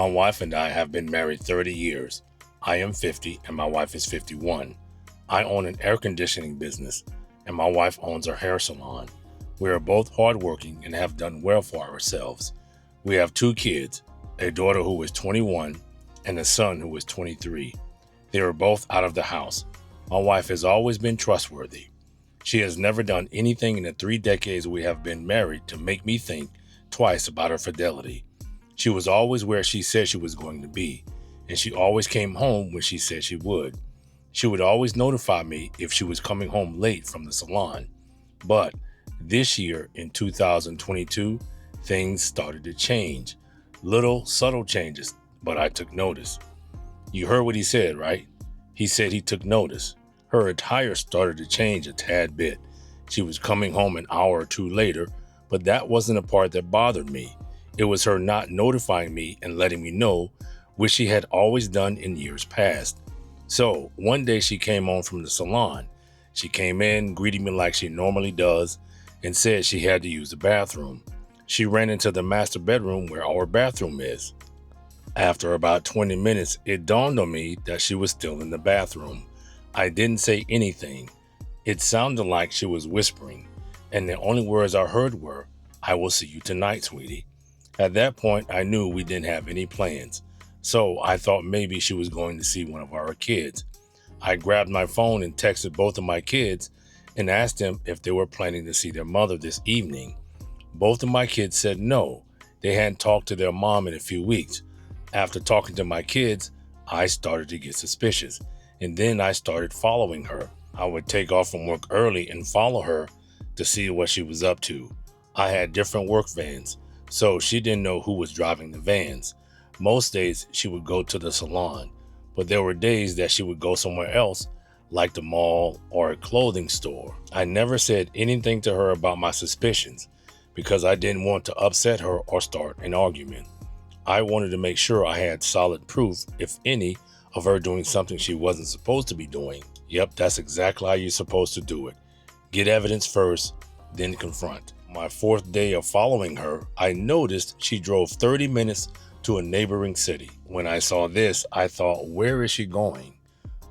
My wife and I have been married 30 years. I am 50 and my wife is 51. I own an air conditioning business and my wife owns a hair salon. We are both hardworking and have done well for ourselves. We have 2 kids, a daughter who is 21 and a son who is 23. They are both out of the house. My wife has always been trustworthy. She has never done anything in the 3 decades we have been married to make me think twice about her fidelity. She was always where she said she was going to be, and she always came home when she said she would. She would always notify me if she was coming home late from the salon. But this year, in 2022, things started to change. Little, subtle changes, but I took notice. You heard what he said, right? He said he took notice. Her attire started to change a tad bit. She was coming home an hour or 2 later, but that wasn't the part that bothered me. It was her not notifying me and letting me know, which she had always done in years past. So one day she came home from the salon. She came in, greeted me like she normally does, and said she had to use the bathroom. She ran into the master bedroom where our bathroom is. After about 20 minutes, it dawned on me that she was still in the bathroom. I didn't say anything. It sounded like she was whispering, and the only words I heard were, "I will see you tonight, sweetie." At that point, I knew we didn't have any plans, so I thought maybe she was going to see one of our kids. I grabbed my phone and texted both of my kids and asked them if they were planning to see their mother this evening. Both of my kids said no, they hadn't talked to their mom in a few weeks. After talking to my kids, I started to get suspicious, and then I started following her. I would take off from work early and follow her to see what she was up to. I had different work vans, so she didn't know who was driving the vans. Most days she would go to the salon, but there were days that she would go somewhere else, like the mall or a clothing store. I never said anything to her about my suspicions because I didn't want to upset her or start an argument. I wanted to make sure I had solid proof, if any, of her doing something she wasn't supposed to be doing. Yep, that's exactly how you're supposed to do it. Get evidence first, then confront. My 4th day of following her, I noticed she drove 30 minutes to a neighboring city. When I saw this, I thought, where is she going?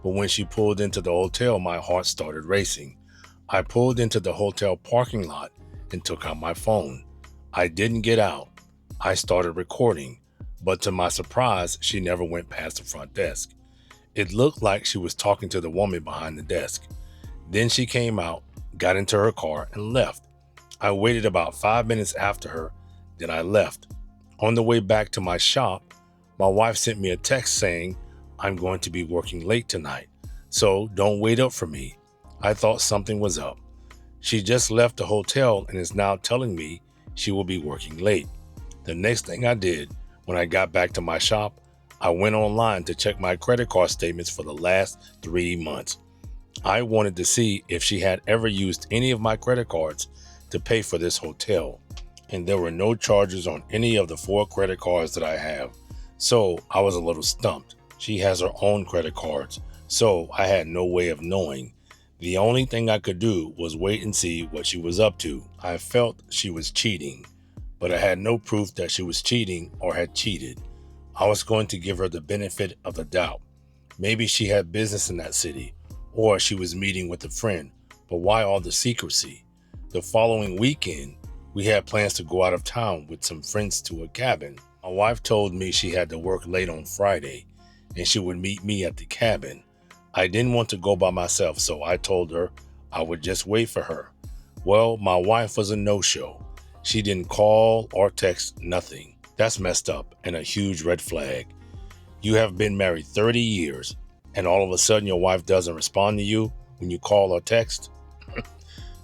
But when she pulled into the hotel, my heart started racing. I pulled into the hotel parking lot and took out my phone. I didn't get out. I started recording, but to my surprise, she never went past the front desk. It looked like she was talking to the woman behind the desk. Then she came out, got into her car, and left. I waited about 5 minutes after her, then I left. On the way back to my shop, my wife sent me a text saying, "I'm going to be working late tonight, so don't wait up for me." I thought something was up. She just left the hotel and is now telling me she will be working late. The next thing I did when I got back to my shop, I went online to check my credit card statements for the last 3 months. I wanted to see if she had ever used any of my credit cards to pay for this hotel, and there were no charges on any of the 4 credit cards that I have, so I was a little stumped. She has her own credit cards, so I had no way of knowing. The only thing I could do was wait and see what she was up to. I felt she was cheating, but I had no proof that she was cheating or had cheated. I was going to give her the benefit of the doubt. Maybe she had business in that city, or she was meeting with a friend, but why all the secrecy? The following weekend, we had plans to go out of town with some friends to a cabin. My wife told me she had to work late on Friday, and she would meet me at the cabin. I didn't want to go by myself, so I told her I would just wait for her. Well, my wife was a no-show. She didn't call or text, nothing. That's messed up and a huge red flag. You have been married 30 years, and all of a sudden your wife doesn't respond to you when you call or text?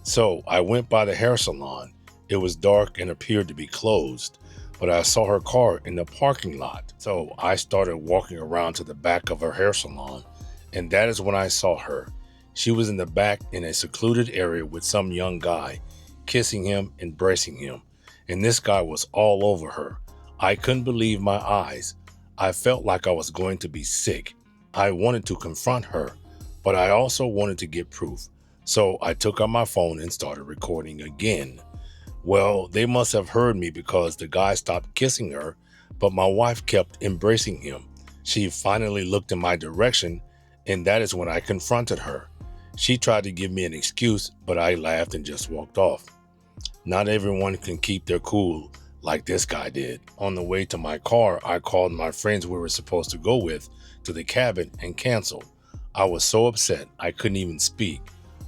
So I went by the hair salon. It was dark and appeared to be closed, but I saw her car in the parking lot. So I started walking around to the back of her hair salon, and that is when I saw her. She was in the back in a secluded area with some young guy, kissing him, embracing him, and this guy was all over her. I couldn't believe my eyes. I felt like I was going to be sick. I wanted to confront her, but I also wanted to get proof. So I took out my phone and started recording again. Well, they must have heard me because the guy stopped kissing her, but my wife kept embracing him. She finally looked in my direction, and that is when I confronted her. She tried to give me an excuse, but I laughed and just walked off. Not everyone can keep their cool like this guy did. On the way to my car, I called my friends we were supposed to go with to the cabin and canceled. I was so upset I couldn't even speak.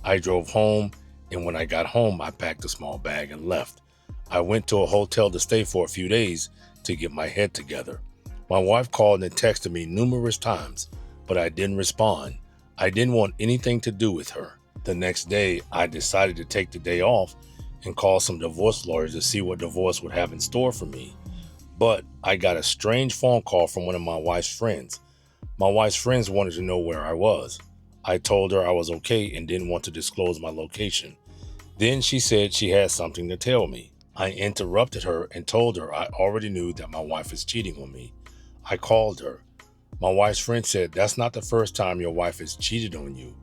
I drove home, and when I got home, I packed a small bag and left. I went to a hotel to stay for a few days to get my head together. My wife called and texted me numerous times, but I didn't respond. I didn't want anything to do with her. The next day, I decided to take the day off and call some divorce lawyers to see what divorce would have in store for me. But I got a strange phone call from one of my wife's friends. My wife's friends wanted to know where I was. I told her I was okay and didn't want to disclose my location. Then she said she had something to tell me. I interrupted her and told her I already knew that my wife is cheating on me. I called her. My wife's friend said, "That's not the first time your wife has cheated on you."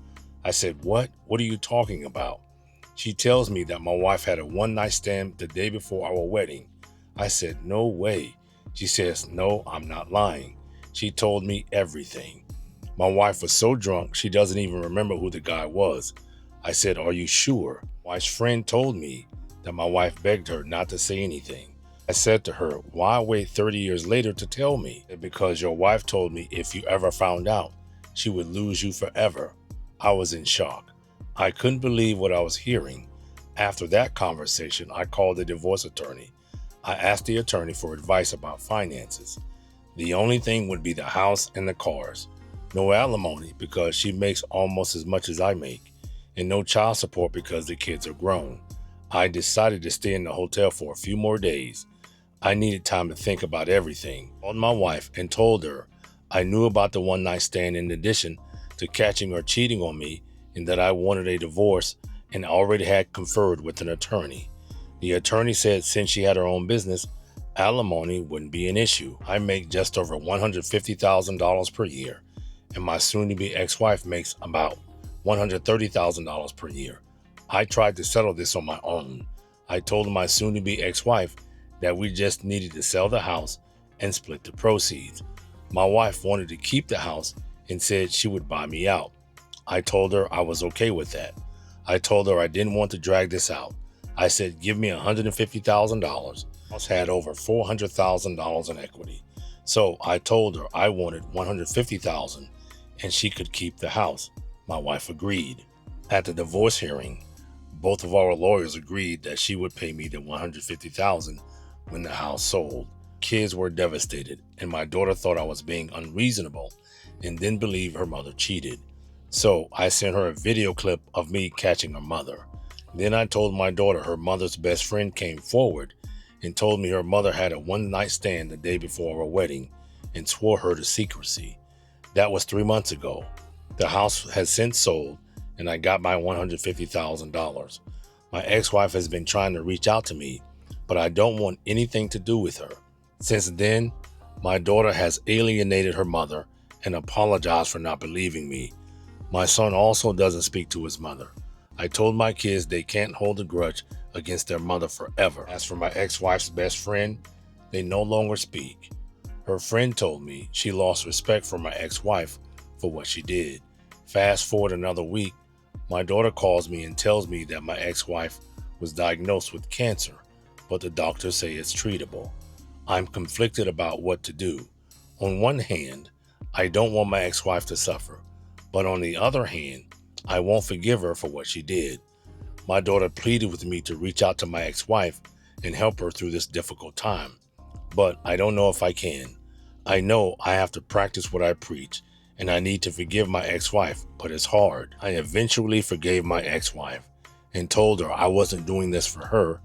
I said, "What? What are you talking about?" She tells me that my wife had a one-night stand the day before our wedding. I said, "No way." She says, "No, I'm not lying." She told me everything. My wife was so drunk she doesn't even remember who the guy was. I said, "Are you sure?" My wife's friend told me that my wife begged her not to say anything. I said to her, "Why wait 30 years later to tell me?" "Because your wife told me if you ever found out, she would lose you forever." I was in shock. I couldn't believe what I was hearing. After that conversation, I called the divorce attorney. I asked the attorney for advice about finances. The only thing would be the house and the cars. No alimony because she makes almost as much as I make, and no child support because the kids are grown. I decided to stay in the hotel for a few more days. I needed time to think about everything. I called my wife and told her I knew about the one-night stand in addition to catching her cheating on me, and that I wanted a divorce and already had conferred with an attorney. The attorney said since she had her own business, alimony wouldn't be an issue. I make just over $150,000 per year, and my soon-to-be ex-wife makes about $130,000 per year. I tried to settle this on my own. I told my soon-to-be ex-wife that we just needed to sell the house and split the proceeds. My wife wanted to keep the house and said she would buy me out. I told her I was okay with that. I told her I didn't want to drag this out. I said, "Give me $150,000. The house had over $400,000 in equity. So I told her I wanted $150,000 and she could keep the house. My wife agreed. At the divorce hearing, both of our lawyers agreed that she would pay me the $150,000 when the house sold. Kids were devastated, and my daughter thought I was being unreasonable and didn't believe her mother cheated. So I sent her a video clip of me catching her mother. Then I told my daughter her mother's best friend came forward and told me her mother had a one-night stand the day before our wedding and swore her to secrecy. That was 3 months ago. The house has since sold, and I got my $150,000. My ex-wife has been trying to reach out to me, but I don't want anything to do with her. Since then, my daughter has alienated her mother and apologized for not believing me. My son also doesn't speak to his mother. I told my kids they can't hold a grudge against their mother forever. As for my ex-wife's best friend, they no longer speak. Her friend told me she lost respect for my ex-wife for what she did. Fast forward another week, my daughter calls me and tells me that my ex-wife was diagnosed with cancer, but the doctors say it's treatable. I'm conflicted about what to do. On one hand, I don't want my ex-wife to suffer, but on the other hand, I won't forgive her for what she did. My daughter pleaded with me to reach out to my ex-wife and help her through this difficult time, but I don't know if I can. I know I have to practice what I preach, and I need to forgive my ex-wife, but it's hard. I eventually forgave my ex-wife and told her I wasn't doing this for her.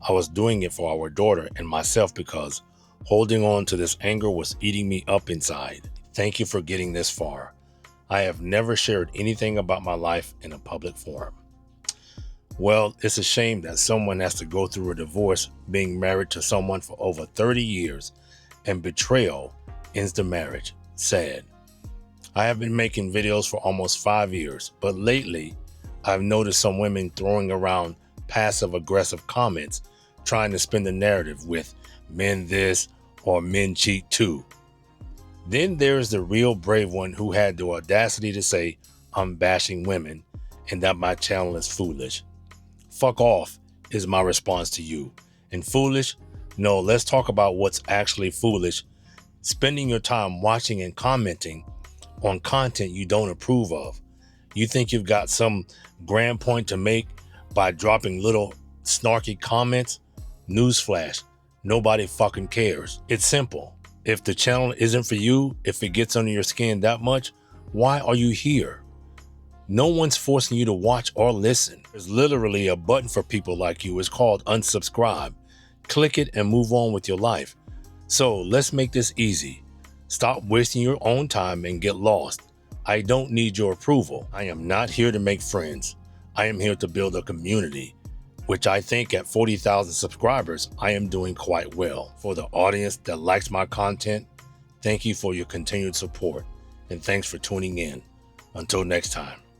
I was doing it for our daughter and myself because holding on to this anger was eating me up inside. Thank you for getting this far. I have never shared anything about my life in a public forum. Well, it's a shame that someone has to go through a divorce being married to someone for over 30 years and betrayal ends the marriage. Sad. I have been making videos for almost 5 years, but lately I've noticed some women throwing around passive-aggressive comments trying to spin the narrative with men this or men cheat too. Then there's the real brave one who had the audacity to say, I'm bashing women and that my channel is foolish. Fuck off is my response to you. And foolish? No, let's talk about what's actually foolish. Spending your time watching and commenting on content you don't approve of. You think you've got some grand point to make by dropping little snarky comments? Newsflash, nobody fucking cares. It's simple. If the channel isn't for you, if it gets under your skin that much, why are you here? No one's forcing you to watch or listen. There's literally a button for people like you. It's called unsubscribe. Click it and move on with your life. So let's make this easy. Stop wasting your own time and get lost. I don't need your approval. I am not here to make friends. I am here to build a community, which I think at 40,000 subscribers, I am doing quite well. For the audience that likes my content, thank you for your continued support, and thanks for tuning in. Until next time.